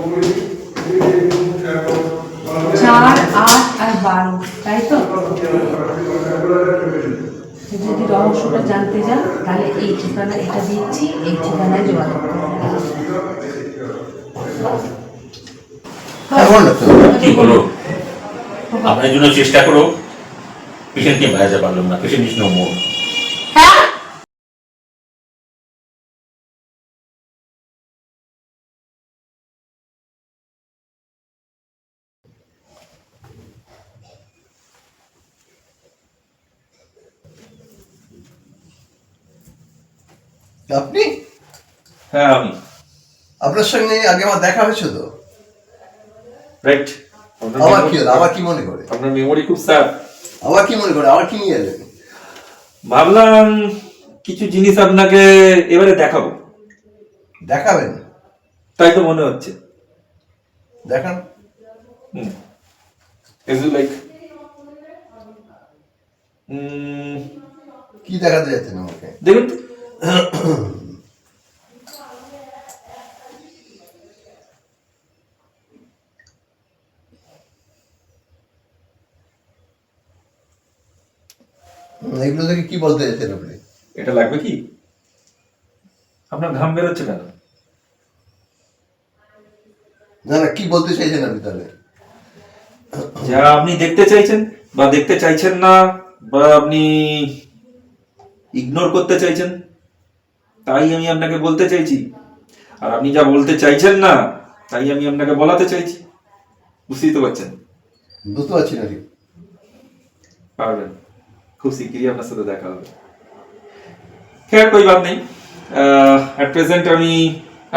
4, 8 আর 12, তাই তো? যদি রহস্যটা জানতে যান তাহলে এই ঠিকানা, এটা দিচ্ছি, এই ঠিকানায় যোগাযোগ করুন। কি হলো? আপনার জন্য চেষ্টা করো, পেশেন্টকে বাঁচাতে পারলাম না, পেশেন্ট ইজ নো মোর। হ্যাঁ, আপনি? হ্যাঁ আমি। আপনার সঙ্গে আগে আমার দেখা হয়েছে তো। রাইট। আবার কি হলো? আবার কি মনে করে? আপনার মেমোরি খুব স্যার। আবার কি মনে করে? আবার কি নিয়ে এলেন? ভাবলাম কিছু জিনিস আপনাকে এবারে দেখাবো। দেখাবেন? তাই তো মনে হচ্ছে। দেখান। ইজ ইট লাইক কি দেখাতে যাচ্ছেন আমাকে? দেখুন তো। এগুলো থেকে কি বলতে যাচ্ছেন আপনি? এটা লাগবে কি? আপনার ঘাম বেরোচ্ছে কেন? না না, কি বলতে চাইছেন আপনি তাহলে? যা আপনি দেখতে চাইছেন বা দেখতে চাইছেন না, বা আপনি ইগনোর করতে চাইছেন, তাই আমি আপনাকে বলতে চাইছি। আর আপনি যা বলতে চাইছেন না, তাই আমি আপনাকে বলাতে চাইছি। বুঝতেই তো পারছেন। বুঝতে পারছি না ঠিক। পারবেন, খুব শিগগিরই আপনার সাথে দেখা হবে। খেয়াল কই বাদ নেই, অ্যাট প্রেজেন্ট আমি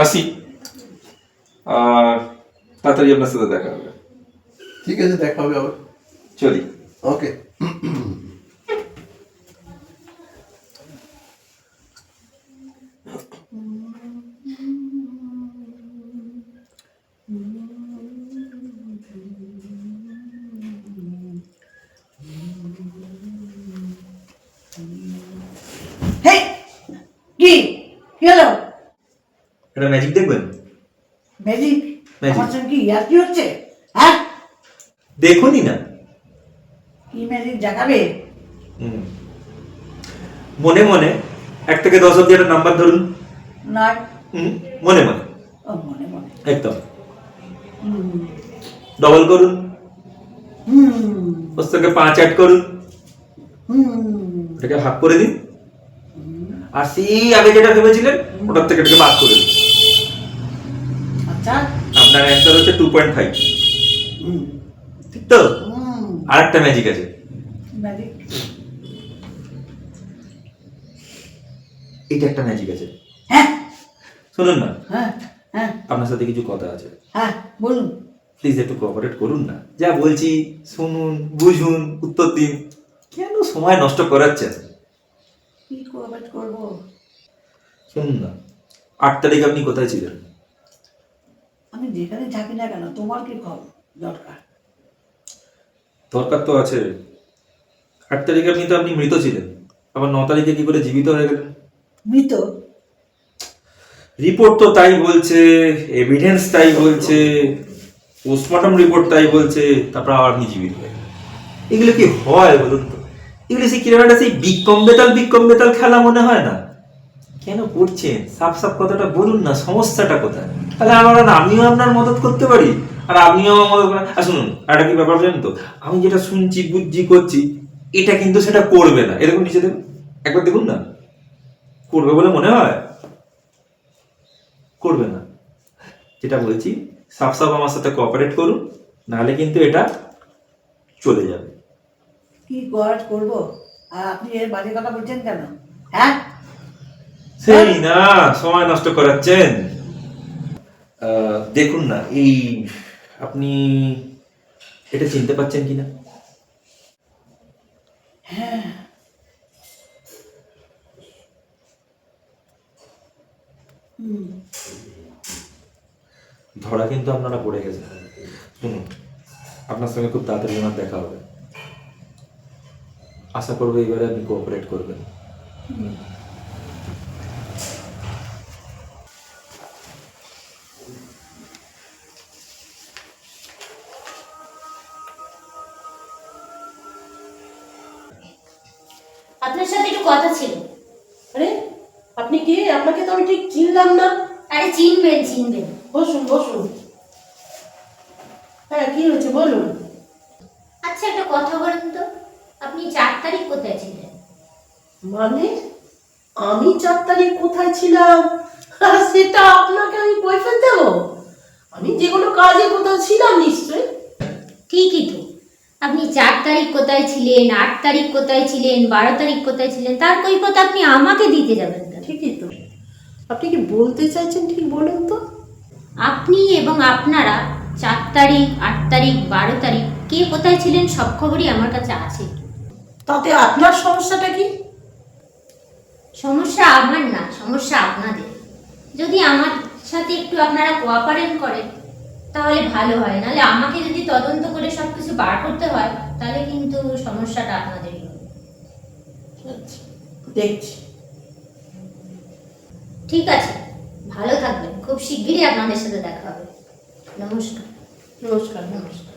আসি, তাড়াতাড়ি আপনার সাথে দেখা হবে। ঠিক আছে, দেখা হবে আবার। চলি। ওকে। হেই, কি কি হলো? এটা ম্যাজিক দেখবেন? ম্যাজিক? Magic. আমার সঙ্গে কি ইয়ার কি হচ্ছে? হ্যাঁ, দেখুনই না। কি ম্যাজিক দেখাবে? মনে মনে 1 থেকে 10 অব্দি একটা নাম্বার ধরুন। নয়। মনে মনে ও, মনে মনে। একদম হুম ডবল করুন, হুম ওর সঙ্গে 5 অ্যাড করুন, হুম ওটাকে ভাগ করে দিন, আর সেই আগে যেটা ভেবেছিলেন ওটার থেকে এটাকে বাদ করে দিন। আচ্ছা। আপনার অ্যান্সার হচ্ছে 2.5। হুম ঠিক তো? হুম আর একটা ম্যাজিক আছে। ম্যাজিক? এইটা একটা ম্যাজিক আছে, হ্যাঁ শুনুন না। হ্যাঁ হ্যাঁ আপনার সাথে কিছু কথা আছে, হ্যাঁ, বলুন। প্লিজ একটু কোঅপারেট করুন না। যা বলছি শুনুন, বুঝুন, উত্তর দিন। কেন সময় নষ্ট করাচ্ছেন? কি কোঅপারেট করবো? শুনুন না, 8 তারিখ আপনি কোথায় ছিলেন? আমি যেখানে থাকি না কেন, তোমার কি খবর দরকার? দরকার তো আছে। 8 তারিখে আপনি মৃত ছিলেন, আবার 9 তারিখে কি করে জীবিত হয়ে গেলেন? মৃত? রিপোর্ট তো তাই বলছে, এভিডেন্স তাই বলছে, পোস্টমর্টম রিপোর্ট তাই বলছে, তারপর আবার আপনি জীবিত হয়ে গেলেন। এগুলো কি হয় বলুন তো? এগুলো সেই কিরকম একটা সেই বিক্রম বেতাল খেলা মনে হয় না? কেন করছেন? সাফ সাফ কথাটা বলুন না, সমস্যাটা কোথায়? তাহলে আমিও আপনার মদত করতে পারি, আর আপনিও আমার মদত করেন। আর শুনুন, একটা কি ব্যাপার জানেন তো, আমি যেটা শুনছি বুঝছি করছি, এটা কিন্তু সেটা করবে না। এরকম নিচে দেখুন, একবার দেখুন না, করবে বলে মনে হয়? করবে না। যেটা বলছি, সাফ সাফ আমার সাথে কোঅপারেট করুন, নাহলে কিন্তু এটা চলে যাবে। কি কোঅপারেট করবো? আর আপনি এর বাজে কথা বলছেন কেন? হ্যাঁ, সেই না, সময় নষ্ট করাচ্ছেন। দেখুন না, এই আপনি এটা চিনতে পারছেন কিনা? হ্যাঁ। ধরা কিন্তু আপনারা পড়ে গেছেন। শুনুন, আপনার সঙ্গে খুব তাড়াতাড়ি আমার দেখা হবে। আশা করবো এবারে আপনি কোঅপারেট করবেন। আপনার সাথে একটু কথা ছিল। আরে আপনি কে? আপনাকে তো আমি ঠিক চিনলাম না। আরে চিনবেন চিনবেন। বসুন বসুন। হ্যাঁ, কি হয়েছে বলুন। আচ্ছা একটা কথা বলেন তো, আপনি 4 তারিখ কোথায় ছিলেন? মানে আমি 4 তারিখ কোথায় ছিলাম আর সেটা আপনাকে আমি কৈফিয়ত দেব? আমি যে কোনো কাজে কোথাও ছিলাম নিশ্চয়ই। ঠিকই তো, আপনি 4 তারিখ কোথায় ছিলেন, 8 তারিখ কোথায় ছিলেন, 12 তারিখ কোথায় ছিলেন, তার কৈফিয়ত আপনি আমাকে দিতে যাবেন কেন? ঠিকই তো। আপনি কি বলতে চাইছেন ঠিক বলুন তো। আপনি এবং আপনারা 4 তারিখ, 8 তারিখ, 12 তারিখ কে কোথায় ছিলেন সব খবরই আমার কাছে আছে। তাতে আপনার সমস্যাটা কি? সমস্যা আমার না, সমস্যা আপনাদের। যদি আমার সাথে একটু আপনারা কোঅপারেট করেন তাহলে ভালো হয়, নাহলে আমাকে যদি তদন্ত করে সব কিছু বার করতে হয় তাহলে কিন্তু সমস্যাটা আপনাদেরই হবে। আচ্ছা, দেখছি। ঠিক আছে, ভালো থাকবেন, খুব শিগগিরই আপনাদের সাথে দেখা হবে। নমস্কার। নমস্কার নমস্কার।